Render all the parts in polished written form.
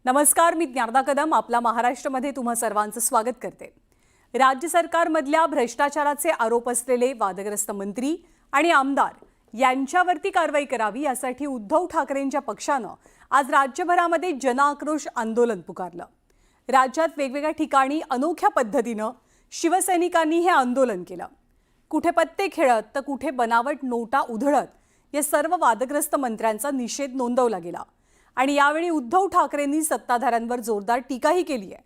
नमस्कार, मी ज्ञानदा कदम आपला महाराष्ट्रामध्ये तुम्हा सर्वांचं स्वागत करते। राज्य सरकारमधल्या भ्रष्टाचाराचे आरोप असलेले वादग्रस्त मंत्री आणि आमदार यांच्यावरती कारवाई करावी यासाठी उद्धव ठाकरेंच्या पक्षानं आज राज्यभरामध्ये जनआक्रोश आंदोलन पुकारलं। राज्यात वेगवेगळ्या ठिकाणी अनोख्या पद्धतीनं शिवसैनिकांनी हे आंदोलन केलं। कुठे पत्ते खेळत तर कुठे बनावट नोटा उधळत या सर्व वादग्रस्त मंत्र्यांचा निषेध नोंदवला गेला। आणि यावेळी उद्धव ठाकरेंनी सत्ताधाऱ्यांवर जोरदार टीकाही केली आहे।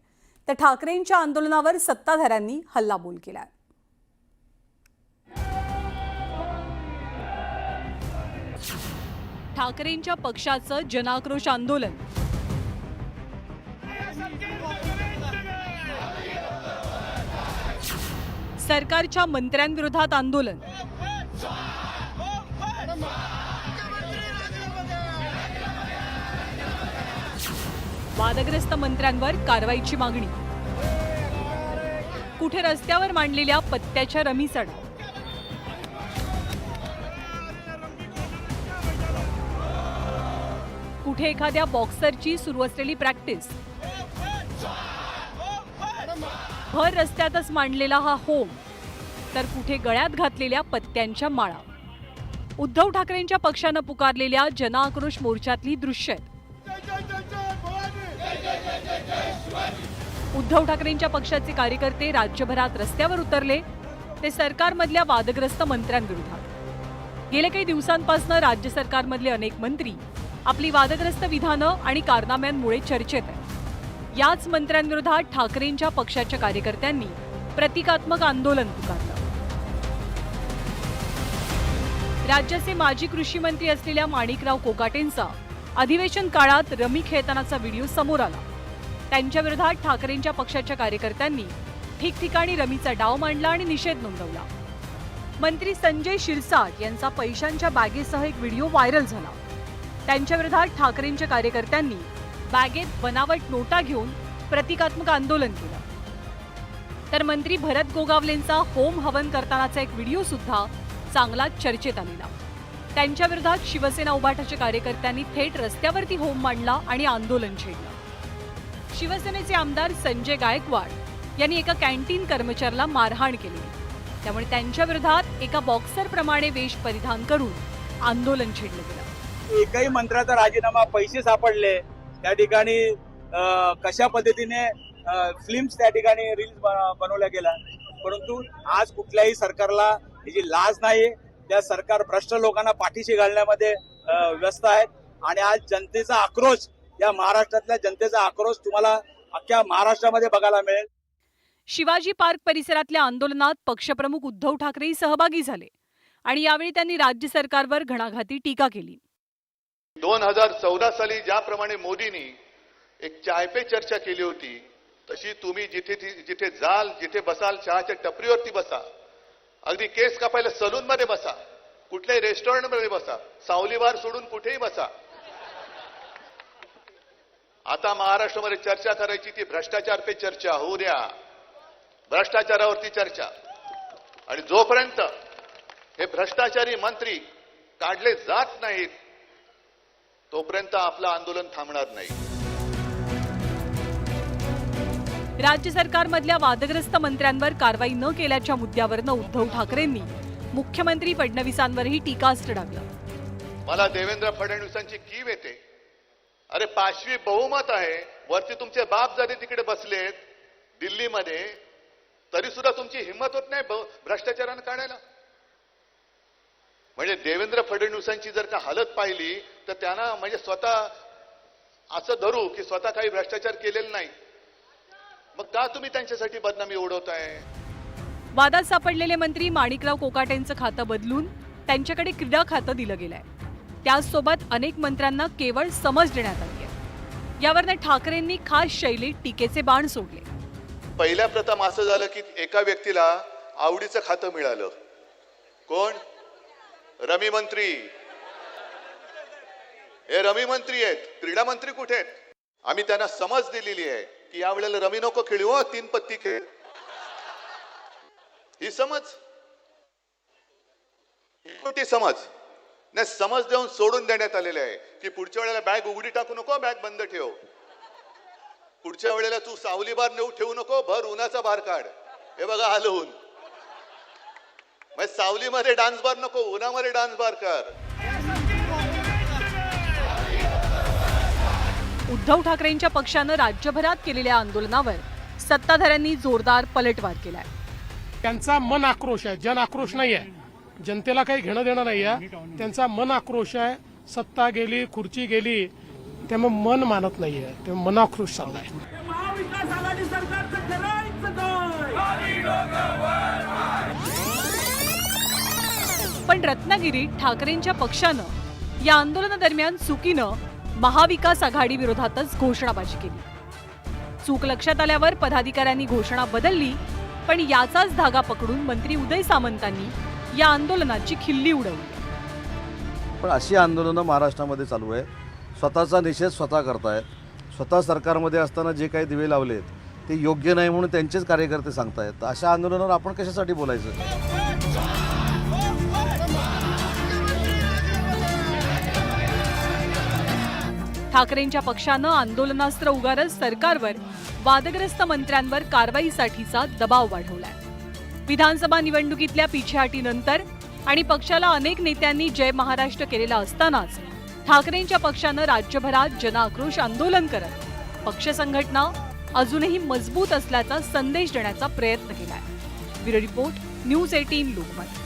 तर ठाकरेंच्या आंदोलनावर सत्ताधाऱ्यांनी हल्लाबोल केलाय। ठाकरेंच्या पक्षाचं जनआक्रोश आंदोलन। सरकारच्या मंत्र्यांविरोधात आंदोलन। वादग्रस्त मंत्र्यांवर कारवाईची मागणी। कुठे रस्त्यावर मांडलेल्या पत्त्याच्या रमीसड। कुठे एखाद्या बॉक्सरची सुरू असलेली प्रॅक्टिस। भर रस्त्यातच मांडलेला हा होम, तर कुठे गळ्यात घातलेल्या पत्त्यांच्या माळा। उद्धव ठाकरेंच्या पक्षानं पुकारलेल्या जनआक्रोश मोर्चातली दृश्य। उद्धव ठाकरेंच्या पक्षाचे कार्यकर्ते राज्यभरात रस्त्यावर उतरले, ते सरकारमधल्या वादग्रस्त मंत्र्यांविरोधात। गेल्या काही दिवसांपासून राज्य सरकारमधले अनेक मंत्री आपली वादग्रस्त विधानं आणि कारनाम्यांमुळे चर्चेत आहेत। याच मंत्र्यांविरोधात ठाकरेंच्या पक्षाच्या कार्यकर्त्यांनी प्रतिकात्मक आंदोलन पुकारलं। राज्याचे माजी कृषी मंत्री असलेल्या माणिकराव कोकाटेंचा अधिवेशन काळात रमी खेळतानाचा व्हिडिओ समोर आला। त्यांच्या विरोधात ठाकरेंच्या पक्षाच्या कार्यकर्त्यांनी ठिकठिकाणी रमीचा डाव मांडला आणि निषेध नोंदवला। मंत्री संजय शिरसाट यांचा पैशांच्या बॅगेसह एक व्हिडिओ व्हायरल झाला। त्यांच्या विरोधात ठाकरेंच्या कार्यकर्त्यांनी बॅगेत बनावट नोटा घेऊन प्रतिकात्मक आंदोलन केलं। तर मंत्री भरत गोगावलेंचा होम हवन करतानाचा एक व्हिडिओ सुद्धा चांगला चर्चेत आलेला। त्यांच्या विरोधात शिवसेना उभाटाच्या कार्यकर्त्यांनी थेट रस्त्यावरती होम मांडला आणि आंदोलन छेडलं। शिवसेनेचे आमदार संजय गायकवाड यांनी एका कॅन्टीन कर्मचाऱ्याला मारहाण केली, त्यामुळे त्यांच्या विरोधात एका बॉक्सर प्रमाणे वेश परिधान करून आंदोलन छेडलं गेलं। एकही मंत्र्याचा राजीनामा, पैसे सापडले त्या ठिकाणी, कशा पद्धतीने फिल्म्स त्या ठिकाणी रील्स बनवल्या गेल्या, परंतु आज कुठल्याही सरकारला याची लाज नाही। त्या सरकार भ्रष्ट लोकांना पाठीशी घालण्यामध्ये व्यस्त आहेत आणि आज जनतेचा आक्रोश, या महाराष्ट्रातल्या जनतेचा आक्रोश तुम्हाला अख्ख्या महाराष्ट्रामध्ये बघायला मिळेल। शिवाजी पार्क परिसरातल्या आंदोलनात पक्षप्रमुख उद्धव ठाकरेही सहभागी झाले आणि यावेळी त्यांनी राज्य सरकारवर घणाघाती टीका केली। 2014 साली ज्याप्रमाणे मोदींनी एक चाय पे चर्चा केली होती, तशी तुम्ही जिथे जाल, जिथे बसाल, चहाच्या टपरीवरती बसा, अगदी केस कापायला सलून मध्ये बसा, कुठल्याही रेस्टॉरंट मध्ये बसा, सावलीवार सोडून कुठेही बसा। आता महाराष्ट्रामध्ये चर्चा करायची ती भ्रष्टाचार पे चर्चा होऊ द्या, भ्रष्टाचारावरती चर्चा। आणि जोपर्यंत हे भ्रष्टाचारी मंत्री काढले जात नाहीत, तोपर्यंत आपलं आंदोलन थांबणार नाही। राज्य सरकारमधल्या वादग्रस्त मंत्र्यांवर कारवाई न केल्याच्या मुद्द्यावरनं उद्धव ठाकरेंनी मुख्यमंत्री फडणवीसांवरही टीकास्त्र डागलं। मला देवेंद्र फडणवीसांची कीव येते। अरे 5वी बहुमत आहे, वरती तुमचे बाप जरी तिकडे बसलेत दिल्लीमध्ये, तरी सुद्धा तुमची हिंमत होत नाही भ्रष्टाचारानं काढायला। म्हणजे देवेंद्र फडणवीसांची जर का हालत पाहिली तर त्यांना म्हणजे स्वतः असं धरू की स्वतः काही भ्रष्टाचार केलेला नाही, मग का तुम्ही त्यांच्यासाठी बदनामी उडवताय? वादात सापडलेले मंत्री माणिकराव कोकाटेंचं खातं बदलून त्यांच्याकडे क्रीडा खातं दिलं गेलंय। त्याचसोबत अनेक मंत्र्यांना केवळ समज देण्यात आली आहे। यावरनं ठाकरेंनी खास शैलीत टीकेचे बाण सोडले। पहिल्या प्रथम असं झालं की एका व्यक्तीला आवडीचं खातं मिळालं। कोण? रमी मंत्री। हे रमी मंत्री आहेत, क्रीडा मंत्री कुठे आहेत? आम्ही त्यांना समज दिलेली आहे की यावेळेला रमी नको खेळू, 3 पत्ती खेळ। ही समज, ही कोणती समज? नाही, समज देऊन सोडून देण्यात आलेले आहे की पुढच्या वेळेला बॅग उघडी टाकू नको, बॅग बंद ठेव। पुढच्या वेळेला तू सावली बार नेऊ ठेवू नको, भर उन्हाचा बार काढ. हे बघा आलं ऊन. मग सावलीमध्ये डान्स बार नको, उन्हामध्ये डान्स बार कर. उद्धव ठाकरेंच्या पक्षानं राज्यभरात केलेल्या आंदोलनावर सत्ताधाऱ्यांनी जोरदार पलटवार केलाय. त्यांचा मन आक्रोश आहे, जन आक्रोश नाही आहे. जनतेला काही घेणं देणं नाही आहे. त्यांचा मन आक्रोश आहे. सत्ता गेली, खुर्ची गेली, त्यामुळे मन मानत नाहीये, ते मन आक्रोश चाललाय. पण रत्नागिरीत ठाकरेंच्या पक्षानं या आंदोलनादरम्यान चुकीनं महाविकास आघाडी विरोधातच घोषणाबाजी केली. चूक लक्षात आल्यावर पदाधिकाऱ्यांनी घोषणा बदलली, पण याचाच धागा पकडून मंत्री उदय सामंतांनी या आंदोलनाची खिल्ली उडवली. पण अशी आंदोलनं महाराष्ट्रामध्ये चालू आहे. स्वतःचा निषेध स्वतः करतायत. स्वतः सरकारमध्ये असताना जे काही दिवे लावलेत ते योग्य नाही म्हणून त्यांचेच कार्यकर्ते सांगतायत. तर अशा आंदोलनावर आपण कशासाठी बोलायचं? ठाकरेंच्या पक्षानं आंदोलनास्त्र उगारत सरकारवर वादग्रस्त मंत्र्यांवर कारवाईसाठीचा दबाव वाढवलाय. विधानसभा निवडणुकीतल्या पिछेहाटीनंतर आणि पक्षाला अनेक नेत्यांनी जय महाराष्ट्र केलेला असतानाच ठाकरेंच्या पक्षानं राज्यभरात जनआक्रोश आंदोलन करत पक्ष संघटना अजूनही मजबूत असल्याचा संदेश देण्याचा प्रयत्न केलाय. Bureau report, news 18 Lokmat.